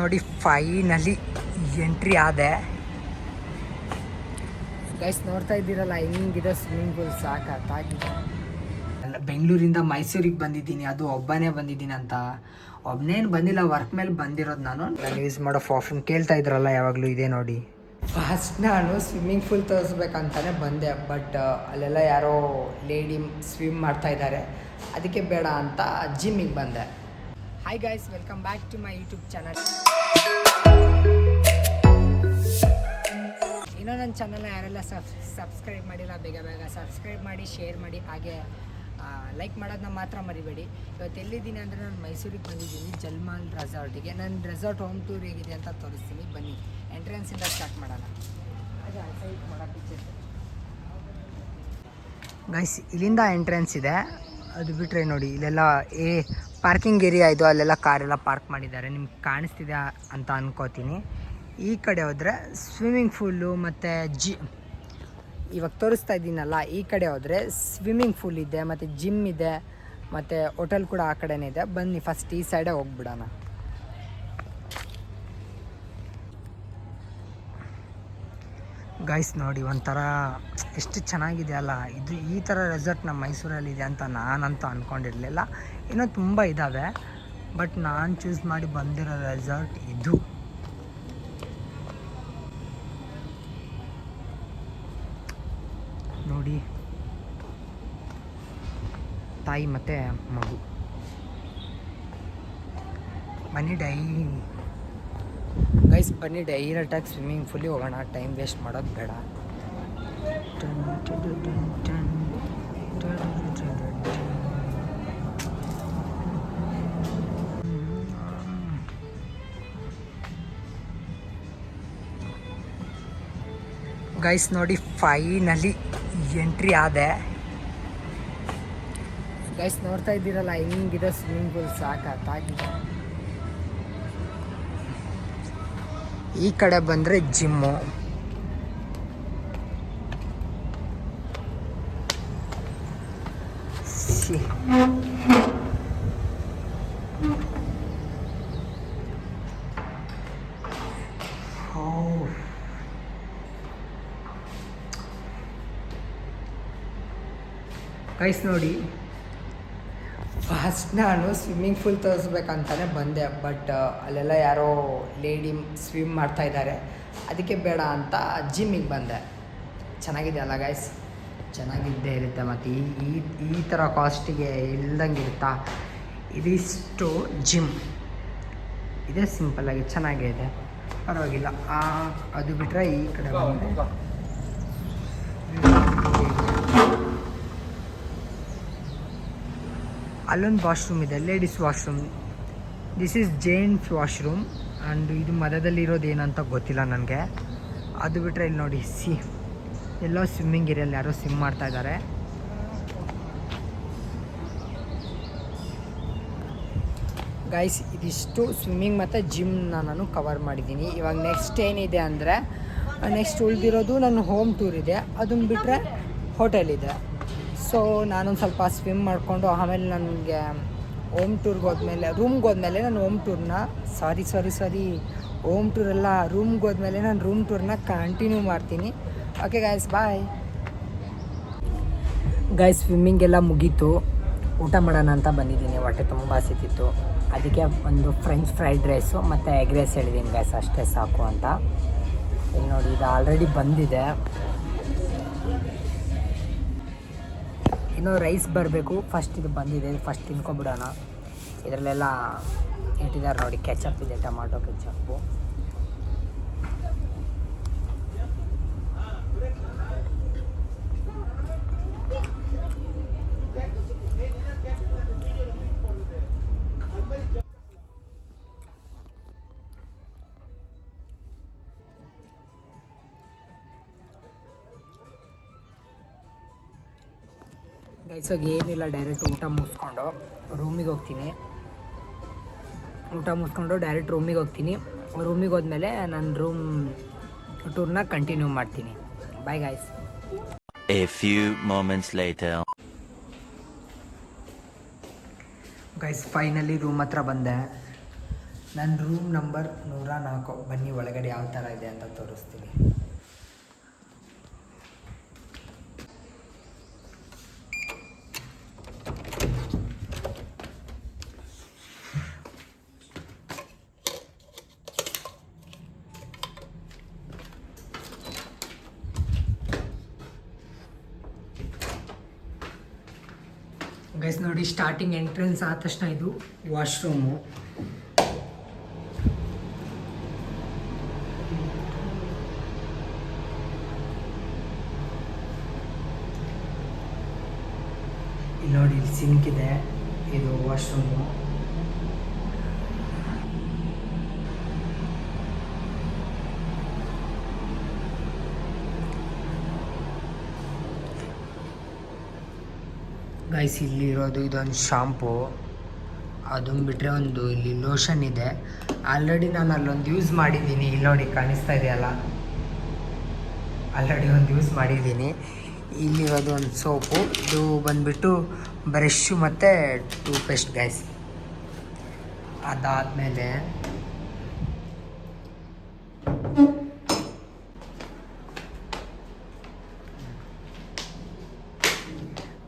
ನೋಡಿ finally entry ಆದೆ guys. ನೋಡ್ತಾ ಇದ್ದೀರಲ್ಲ ಹೆಂಗಿದೆ ಸ್ವಿಮ್ಮಿಂಗ್ ಪೂಲ್, ಸಾಕಾಗಿದೆ. ಬೆಂಗಳೂರಿಂದ ಮೈಸೂರಿಗೆ ಬಂದಿದ್ದೀನಿ, ಅದು ಒಬ್ಬನೇ ಬಂದಿದ್ದೀನಿ ಅಂತ. ಒಬ್ಬನೇನು ಬಂದಿಲ್ಲ, ವರ್ಕ್ ಮೇಲೆ ಬಂದಿರೋದು. ನಾನು ಯೂಸ್ ಮಾಡೋ ಪರ್ಫ್ಯೂಮ್ ಕೇಳ್ತಾ ಇದ್ರಲ್ಲ ಯಾವಾಗಲೂ, ಇದೆ ನೋಡಿ. ಫಸ್ಟ್ ನಾನು ಸ್ವಿಮ್ಮಿಂಗ್ ಪೂಲ್ ತೋರಿಸ್ಬೇಕಂತಾನೆ ಬಂದೆ, ಬಟ್ ಅಲ್ಲೆಲ್ಲ ಯಾರೋ ಲೇಡಿ ಸ್ವಿಮ್ ಮಾಡ್ತಾ ಇದ್ದಾರೆ, ಅದಕ್ಕೆ ಬೇಡ ಅಂತ ಜಿಮ್ಮಿಗೆ ಬಂದೆ. Hi guys, welcome back to my YouTube channel. ಇನ್ನೂ ನನ್ನ ಚಾನಲ್ನ ಯಾರೆಲ್ಲ ಸಬ್ಸ್ಕ್ರೈಬ್ ಮಾಡಿಲ್ಲ, ಬೇಗ ಸಬ್ಸ್ಕ್ರೈಬ್ ಮಾಡಿ, ಶೇರ್ ಮಾಡಿ, ಹಾಗೆ ಲೈಕ್ ಮಾಡೋದನ್ನ ಮಾತ್ರ ಮರಿಬೇಡಿ. ಇವತ್ತು ಎಲ್ಲಿದ್ದೀನಿ ಅಂದರೆ ನಾನು ಮೈಸೂರಿಗೆ ಬಂದಿದ್ದೀನಿ, ಜಲ್ಮಾಲ್ ರೆಸಾರ್ಟಿಗೆ. ನನ್ನ ರೆಸಾರ್ಟ್ ಹೋಮ್ ಟೂರ್ ಹೇಗಿದೆ ಅಂತ ತೋರಿಸ್ತೀನಿ, ಬನ್ನಿ. ಎಂಟ್ರೆನ್ಸಿಂದ ಸ್ಟಾರ್ಟ್ ಮಾಡೋಣ. ಗೈಸ್, ಇಲ್ಲಿಂದ ಎಂಟ್ರೆನ್ಸ್ ಇದೆ, ಅದು ಬಿಟ್ಟರೆ ನೋಡಿ ಇಲ್ಲೆಲ್ಲ ಪಾರ್ಕಿಂಗ್ ಏರಿಯಾ ಇದು, ಅಲ್ಲೆಲ್ಲ ಕಾರೆಲ್ಲ ಪಾರ್ಕ್ ಮಾಡಿದ್ದಾರೆ, ನಿಮ್ಗೆ ಕಾಣಿಸ್ತಿದೆ ಅಂತ ಅನ್ಕೋತೀನಿ. ಈ ಕಡೆ ಹೋದರೆ ಸ್ವಿಮ್ಮಿಂಗ್ ಪೂಲು ಮತ್ತು ಇವಾಗ ತೋರಿಸ್ತಾ ಇದ್ದೀನಲ್ಲ, ಈ ಕಡೆ ಹೋದರೆ ಸ್ವಿಮ್ಮಿಂಗ್ ಪೂಲ್ ಇದೆ, ಮತ್ತು ಜಿಮ್ ಇದೆ, ಮತ್ತು ಹೋಟೆಲ್ ಕೂಡ ಆ ಕಡೆನೇ ಇದೆ. ಬನ್ನಿ ಫಸ್ಟ್ ಈ ಸೈಡೇ ಹೋಗ್ಬಿಡೋಣ. ಗೈಸ್ ನೋಡಿ, ಒಂಥರ ಎಷ್ಟು ಚೆನ್ನಾಗಿದೆ ಅಲ್ಲ ಇದು. ಈ ಥರ ರೆಸಾರ್ಟ್ ನಮ್ಮ ಮೈಸೂರಲ್ಲಿದೆ ಅಂತ ನಾನಂತೂ ಅಂದ್ಕೊಂಡಿರಲಿಲ್ಲ. ಇನ್ನೂ ತುಂಬ ಇದ್ದಾವೆ, ಬಟ್ ನಾನು ಚೂಸ್ ಮಾಡಿ ಬಂದಿರೋ ರೆಸಾರ್ಟ್ ಇದು. ನೋಡಿ, ತಾಯಿ ಮತ್ತು ಮಗು. ಬನ್ನಿ ಗೈಸ್, ಬನ್ನಿ ಡೈರೆಕ್ಟಾಗಿ ಸ್ವಿಮ್ಮಿಂಗ್ ಪೂಲಿಗೆ ಹೋಗೋಣ, ಟೈಮ್ ವೇಸ್ಟ್ ಮಾಡೋದು ಬೇಡ. ಗೈಸ್ ನೋಡಿ, ಫೈನಲಿ ಎಂಟ್ರಿ ಆದೆ. ಗೈಸ್ ನೋಡ್ತಾ ಇದ್ದೀರಲ್ಲ ಹೆಂಗಿದೆ ಸ್ವಿಮ್ಮಿಂಗ್ ಪೂಲ್, ಸಾಕಾಗಿದೆ. ಈ ಕಡೆ ಬಂದರೆ ಜಿಮ್ಮು. ಗೈಸ್ ನೋಡಿ, ಫಸ್ಟ್ ನಾನು ಸ್ವಿಮ್ಮಿಂಗ್ ಪೂಲ್ ತೋರಿಸ್ಬೇಕಂತಾನೆ ಬಂದೆ, ಬಟ್ ಅಲ್ಲೆಲ್ಲ ಯಾರೋ ಲೇಡಿ ಸ್ವಿಮ್ ಮಾಡ್ತಾ ಇದ್ದಾರೆ, ಅದಕ್ಕೆ ಬೇಡ ಅಂತ ಜಿಮ್ಮಿಗೆ ಬಂದೆ. ಚೆನ್ನಾಗಿದೆ ಅಲ್ಲ ಗೈಸ್, ಚೆನ್ನಾಗಿದ್ದೇ ಇರುತ್ತೆ. ಮತ್ತು ಈ ಥರ ಕಾಸ್ಟಿಗೆ ಇಲ್ದಂಗೆ ಇರುತ್ತಾ. ಇದಿಷ್ಟು ಜಿಮ್ ಇದೆ, ಸಿಂಪಲ್ಲಾಗಿ ಚೆನ್ನಾಗಿದೆ, ಪರವಾಗಿಲ್ಲ. ಅದು ಬಿಟ್ಟರೆ ಈ ಕಡೆ ಬಂದರೆ ಅಲ್ಲೊಂದು ವಾಶ್ರೂಮ್ ಇದೆ, ladies washroom. This is giants washroom. And ಇದು ಮಧ್ಯದಲ್ಲಿರೋದು ಏನಂತ ಗೊತ್ತಿಲ್ಲ ನನಗೆ. ಅದು ಬಿಟ್ಟರೆ ಇಲ್ಲಿ ನೋಡಿ, ಎಲ್ಲೋ ಸ್ವಿಮ್ಮಿಂಗ್ ಏರಿಯಲ್ಲಿ ಯಾರೋ ಸ್ವಿಮ್ ಮಾಡ್ತಾ ಇದ್ದಾರೆ. ಗೈಸ್, ಇದಿಷ್ಟು ಸ್ವಿಮ್ಮಿಂಗ್ ಮತ್ತು ಜಿಮ್ನ ನಾನು ಕವರ್ ಮಾಡಿದ್ದೀನಿ. ಇವಾಗ ನೆಕ್ಸ್ಟ್ ಏನಿದೆ ಅಂದರೆ, ನೆಕ್ಸ್ಟ್ ಉಳಿದಿರೋದು ನನ್ನ ಹೋಮ್ ಟೂರ್ ಇದೆ, ಅದನ್ನು ಬಿಟ್ಟರೆ ಹೋಟೆಲ್ ಇದೆ. ಸೊ ನಾನೊಂದು ಸ್ವಲ್ಪ ಸ್ವಿಮ್ ಮಾಡಿಕೊಂಡು ಆಮೇಲೆ ನನಗೆ ಹೋಮ್ ಟೂರ್ಗೆ ಹೋದ್ಮೇಲೆ, ರೂಮ್ಗೆ ಹೋದ್ಮೇಲೆ ನಾನು ಹೋಮ್ ಟೂರ್ನ ಹೋಮ್ ಟೂರೆಲ್ಲ ರೂಮ್ಗೆ ಹೋದ್ಮೇಲೆ ನಾನು ರೂಮ್ ಟೂರ್ನ ಕಂಟಿನ್ಯೂ ಮಾಡ್ತೀನಿ. ಓಕೆ ಗೈಸ್, ಬಾಯ್. ಗೈಸ್, ಸ್ವಿಮ್ಮಿಂಗ್ ಎಲ್ಲ ಮುಗೀತು, ಊಟ ಮಾಡೋಣ ಅಂತ ಬಂದಿದ್ದೀನಿ. ಹೊಟ್ಟೆ ತುಂಬ ಹಸಿತಿತ್ತು, ಅದಕ್ಕೆ ಒಂದು ಫ್ರೆಂಚ್ ಫ್ರೈಡ್ ರೈಸು ಮತ್ತು ಎಗ್ ರೈಸ್ ಹೇಳಿದ್ದೀನಿ ಗೈಸ್, ಅಷ್ಟೇ ಸಾಕು ಅಂತ. ಇಲ್ಲಿ ನೋಡಿ, ಇದು ಆಲ್ರೆಡಿ ಬಂದಿದೆ, ಇನ್ನೂ ರೈಸ್ ಬರಬೇಕು. ಫಸ್ಟ್ ಇದು ಬಂದಿದೆ, ಫಸ್ಟ್ ತಿನ್ಕೊಬಿಡೋಣ. ಇದರಲ್ಲೆಲ್ಲ ಇಟ್ಟಿದ್ದಾರೆ ನೋಡಿ, ಕೆಚಪ್ ಇದೆ, ಟೊಮಾಟೊ ಕೆಚಪ್ಪು. ಗೈಸಾಗಿ ಏನಿಲ್ಲ, ಡೈರೆಕ್ಟ್ ಊಟ ಮುಗಿಸ್ಕೊಂಡು ರೂಮಿಗೆ ಹೋಗ್ತೀನಿ. ಡೈರೆಕ್ಟ್ ರೂಮಿಗೆ ಹೋದ್ಮೇಲೆ ನಾನು ರೂಮ್ ಟೂರ್ನ ಕಂಟಿನ್ಯೂ ಮಾಡ್ತೀನಿ. Bye guys. A few moments later. Guys, finally room ಹತ್ರ ಬಂದೆ. ನನ್ನ ರೂಮ್ ನಂಬರ್ 104. ಬನ್ನಿ ಒಳಗಡೆ ಯಾವ ಥರ ಇದೆ ಅಂತ ತೋರಿಸ್ತೀನಿ. ಗೈಸ್ ನೋಡಿ, ಸ್ಟಾರ್ಟಿಂಗ್ ಎಂಟ್ರೆನ್ಸ್ ಆದ ತಕ್ಷಣ ಇದು ವಾಶ್ರೂಮು. ಇಲ್ಲಿ ನೋಡಿ, ಇಲ್ಲಿ ಸಿಂಕ್ ಇದೆ, ಇದು ವಾಶ್ರೂಮು. ಗೈಸ್ ಇಲ್ಲಿ ಇರೋದು ಇದೊಂದು ಶಾಂಪು. ಅದನ್ನು ಬಿಟ್ಟರೆ ಒಂದು ಇಲ್ಲಿ ಲೋಷನ್ ಇದೆ. ಆಲ್ರೆಡಿ ನಾನು ಅಲ್ಲೊಂದು ಯೂಸ್ ಮಾಡಿದ್ದೀನಿ. ಇಲ್ಲಿ ನೋಡಿ ಕಾಣಿಸ್ತಾ ಇದೆಯಲ್ಲ, ಆಲ್ರೆಡಿ ಒಂದು ಯೂಸ್ ಮಾಡಿದ್ದೀನಿ. ಇಲ್ಲಿರೋದು ಒಂದು ಸೋಪು. ಇದು ಬಂದುಬಿಟ್ಟು ಬ್ರಷ್ಷು ಮತ್ತು ಟೂತ್ಪೇಸ್ಟ್ ಗೈಸ್. ಅದಾದಮೇಲೆ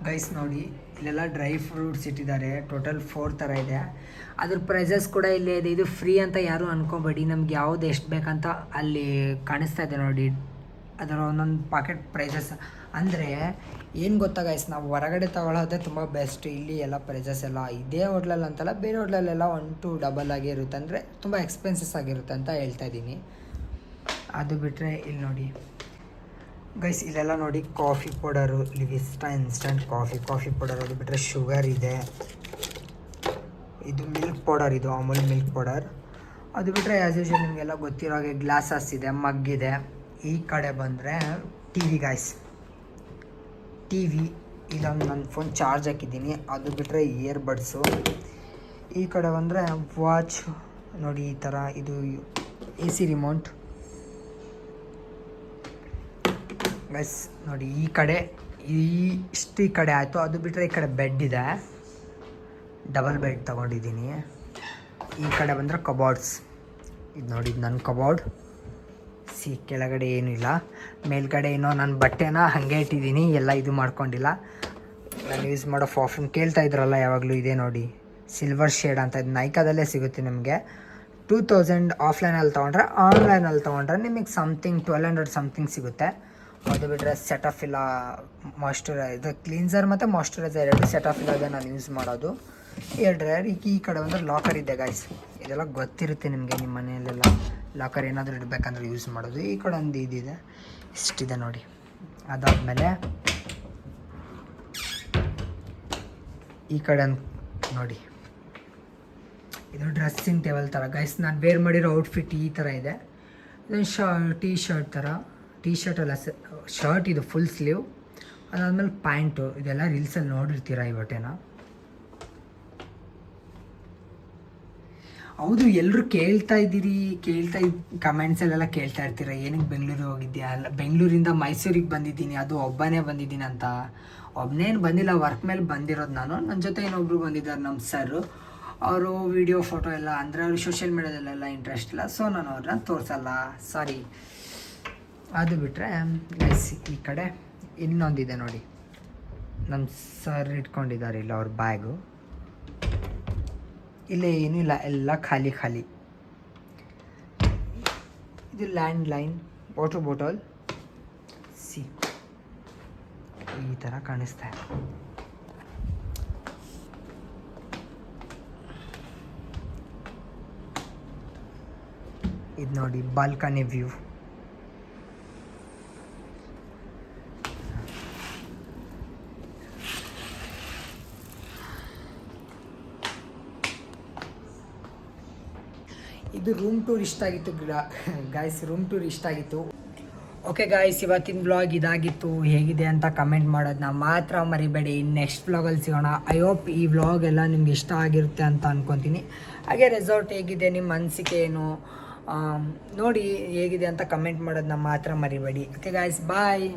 ಗೈಸ್ ನೋಡಿ, ಇಲ್ಲೆಲ್ಲ ಡ್ರೈ ಫ್ರೂಟ್ಸ್ ಇಟ್ಟಿದ್ದಾರೆ. ಟೋಟಲ್ 4 ಥರ ಇದೆ. ಅದ್ರ ಪ್ರೈಸಸ್ ಕೂಡ ಇಲ್ಲೇ ಇದೆ. ಇದು ಫ್ರೀ ಅಂತ ಯಾರೂ ಅನ್ಕೋಬೇಡಿ. ನಮ್ಗೆ ಯಾವುದು ಎಷ್ಟು ಬೇಕಂತ ಅಲ್ಲಿ ಕಾಣಿಸ್ತಾ ಇದೆ ನೋಡಿ, ಅದರ ಒಂದೊಂದು ಪಾಕೆಟ್ ಪ್ರೈಸಸ್. ಅಂದರೆ ಏನು ಗೊತ್ತಾ ಗೈಸ್, ನಾವು ಹೊರಗಡೆ ತಗೊಳ್ಳೋದೇ ತುಂಬ ಬೆಸ್ಟ್. ಇಲ್ಲಿ ಎಲ್ಲ ಪ್ರೈಸಸ್ ಎಲ್ಲ ಇದೇ ಹೋಟ್ಲಲ್ಲಿ ಅಂತಲ್ಲ, ಬೇರೆ ಹೋಟ್ಲಲ್ಲೆಲ್ಲ 1-2 ಡಬಲ್ ಆಗಿ ಇರುತ್ತೆ. ಅಂದರೆ ತುಂಬ ಎಕ್ಸ್ಪೆನ್ಸಸ್ ಆಗಿರುತ್ತೆ ಅಂತ ಹೇಳ್ತಾ ಇದ್ದೀನಿ. ಅದು ಬಿಟ್ಟರೆ ಇಲ್ಲಿ ನೋಡಿ ಗೈಸ್, ಇಲ್ಲೆಲ್ಲ ನೋಡಿ coffee powder, Levista instant coffee powder. ಅದು ಬಿಟ್ಟರೆ ಶುಗರ್ ಇದೆ. ಇದು ಮಿಲ್ಕ್ ಪೌಡರ್, ಇದು ಅಮೂಲ್ ಮಿಲ್ಕ್ ಪೌಡರ್. ಅದು ಬಿಟ್ಟರೆ ಆ್ಯಸ್ ಯೂಶುವಲ್ ನಿಮಗೆಲ್ಲ ಗೊತ್ತಿರೋ ಹಾಗೆ ಗ್ಲಾಸಸ್ ಇದೆ, ಮಗ್ ಇದೆ. ಈ ಕಡೆ ಬಂದರೆ T V guys, T V. ಇಲ್ಲೊಂದು ನನ್ನ ಫೋನ್ ಚಾರ್ಜ್ ಹಾಕಿದ್ದೀನಿ. ಅದು ಬಿಟ್ಟರೆ ಇಯರ್ಬಡ್ಸು. ಈ ಕಡೆ ಬಂದರೆ ವಾಚ್ ನೋಡಿ, ಈ ಥರ. ಇದು AC ರಿಮೋಟ್ ಗೈಸ್. ನೋಡಿ ಈ ಕಡೆ ಈ ಕಡೆ ಆಯಿತು. ಅದು ಬಿಟ್ಟರೆ ಈ ಕಡೆ ಬೆಡ್ ಇದೆ, ಡಬಲ್ ಬೆಡ್ ತೊಗೊಂಡಿದ್ದೀನಿ. ಈ ಕಡೆ ಬಂದರೆ ಕಬೋರ್ಡ್ಸ್. ಇದು ನೋಡಿ, ಇದು ನನ್ನ ಕಬೋರ್ಡ್. ಕೆಳಗಡೆ ಏನೂ ಇಲ್ಲ, ಮೇಲ್ಗಡೆ ಏನೋ ನನ್ನ ಬಟ್ಟೆನ ಹಾಗೆ ಇಟ್ಟಿದ್ದೀನಿ, ಎಲ್ಲ ಇದು ಮಾಡ್ಕೊಂಡಿಲ್ಲ. ನಾನು ಯೂಸ್ ಮಾಡೋ ಪರ್ಫ್ಯೂಮ್ ಕೇಳ್ತಾ ಇದ್ರಲ್ಲ ಯಾವಾಗಲೂ, ಇದೆ ನೋಡಿ, ಸಿಲ್ವರ್ ಶೇಡ್ ಅಂತ. ಇದು ನೈಕಾದಲ್ಲೇ ಸಿಗುತ್ತೆ ನಿಮಗೆ. 2000 ಆಫ್ಲೈನಲ್ಲಿ ತೊಗೊಂಡ್ರೆ, ಆನ್ಲೈನಲ್ಲಿ ತೊಗೊಂಡ್ರೆ ನಿಮಗೆ ಸಮಥಿಂಗ್ 1200 ಸಮಥಿಂಗ್ ಸಿಗುತ್ತೆ. ಅದು ಬಿಟ್ಟರೆ ಸೆಟಫಿಲ್ಲ ಇದು ಕ್ಲೀನ್ಸರ್ ಮತ್ತು ಮಾಯ್ಶ್ಚರೈಸರ್ 2 ಸೆಟಫಿಲ್ಲ ಇದೆ ನಾನು ಯೂಸ್ ಮಾಡೋದು. 2 ಡ್ರೈಯರ್. ಈ ಕಡೆ ಒಂದು ಲಾಕರ್ ಇದೆ ಗೈಸ್. ಇದೆಲ್ಲ ಗೊತ್ತಿರುತ್ತೆ ನಿಮಗೆ, ನಿಮ್ಮ ಮನೆಯಲ್ಲೆಲ್ಲ ಲಾಕರ್ ಏನಾದರೂ ಇಡಬೇಕಂದ್ರೆ ಯೂಸ್ ಮಾಡೋದು. ಈ ಕಡೆ ಒಂದು ಇದಿದೆ, ಇಷ್ಟಿದೆ ನೋಡಿ. ಅದಾದಮೇಲೆ ಈ ಕಡೆ ನೋಡಿ, ಇದು ಡ್ರೆಸ್ಸಿಂಗ್ ಟೇಬಲ್ ಥರ ಗೈಸ್. ನಾನು ವೇರ್ ಮಾಡಿರೋ ಔಟ್ಫಿಟ್ ಈ ಥರ ಇದೆ. ಇದೊಂದು ಟೀ ಶರ್ಟ್ ಥರ. ಟೀ ಶರ್ಟ್ ಅಲ್ಲ, ಶರ್ಟ್. ಇದು ಫುಲ್ ಸ್ಲೀವ್. ಅದಾದಮೇಲೆ ಪ್ಯಾಂಟು. ಇದೆಲ್ಲ ರೀಲ್ಸಲ್ಲಿ ನೋಡಿರ್ತೀರ ಈ ಬಟ್ಟೆನ. ಹೌದು, ಎಲ್ಲರೂ ಕೇಳ್ತಾ ಕಮೆಂಟ್ಸಲ್ಲೆಲ್ಲ ಕೇಳ್ತಾ ಇರ್ತೀರ, ಏನಕ್ಕೆ ಬೆಂಗಳೂರಿಗೆ ಹೋಗಿದ್ಯಾ, ಅಲ್ಲ ಬೆಂಗಳೂರಿಂದ ಮೈಸೂರಿಗೆ ಬಂದಿದ್ದೀನಿ, ಅದು ಒಬ್ಬನೇ ಬಂದಿದ್ದೀನಿ ಅಂತ. ಒಬ್ಬನೇನು ಬಂದಿಲ್ಲ, ವರ್ಕ್ ಮೇಲೆ ಬಂದಿರೋದು ನಾನು. ನನ್ನ ಜೊತೆ ಇನ್ನೊಬ್ರು ಬಂದಿದ್ದಾರೆ, ನಮ್ಮ ಸರ್. ಅವರು ವಿಡಿಯೋ ಫೋಟೋ ಎಲ್ಲ ಅಂದರೆ ಅವರು ಸೋಷಿಯಲ್ ಮೀಡ್ಯಾದಲ್ಲೆಲ್ಲ ಇಂಟ್ರೆಸ್ಟ್ ಇಲ್ಲ, ಸೊ ನಾನು ಅವ್ರನ್ನ ತೋರಿಸಲ್ಲ, ಸಾರಿ. ಅದು ಬಿಟ್ಟರೆ ಗೈಸ್, ಈ ಕಡೆ ಇನ್ನೊಂದಿದೆ ನೋಡಿ, ನಮ್ಮ ಸರ್ ಇಟ್ಕೊಂಡಿದ್ದಾರೆ ಇಲ್ಲ ಅವ್ರ ಬ್ಯಾಗು. ಇಲ್ಲೇ ಏನೂ ಇಲ್ಲ, ಎಲ್ಲ ಖಾಲಿ. ಇದು ಲ್ಯಾಂಡ್ ಲೈನ್, ವಾಟರ್ ಬಾಟಲ್. ಈ ಥರ ಕಾಣಿಸ್ತಾ ಇದೆ. ಇದು ನೋಡಿ, ಬಾಲ್ಕನಿ ವ್ಯೂ. ಇದು ರೂಮ್ ಟೂರ್ ಇಷ್ಟ ಆಗಿತ್ತು ಗಾಯ್ಸ್, ರೂಮ್ ಟೂರ್ ಇಷ್ಟ ಆಗಿತ್ತು. ಓಕೆ ಗಾಯ್ಸ್, ಇವತ್ತಿನ ಬ್ಲಾಗ್ ಇದಾಗಿತ್ತು. ಹೇಗಿದೆ ಅಂತ ಕಮೆಂಟ್ ಮಾಡೋದನ್ನ ಮಾತ್ರ ಮರಿಬೇಡಿ. ನೆಕ್ಸ್ಟ್ ಬ್ಲಾಗಲ್ಲಿ ಸಿಗೋಣ. ಐ ಹೋಪ್ ಈ ವ್ಲಾಗ್ ಎಲ್ಲ ನಿಮ್ಗೆ ಇಷ್ಟ ಆಗಿರುತ್ತೆ ಅಂತ ಅಂದ್ಕೊತೀನಿ. ಹಾಗೆ ರೆಸಾರ್ಟ್ ಹೇಗಿದೆ, ನಿಮ್ಮ ಅನಿಸಿಕೆ ಏನು ನೋಡಿ, ಹೇಗಿದೆ ಅಂತ ಕಮೆಂಟ್ ಮಾಡೋದನ್ನ ಮಾತ್ರ ಮರಿಬೇಡಿ. ಓಕೆ ಗಾಯ್ಸ್, ಬಾಯ್.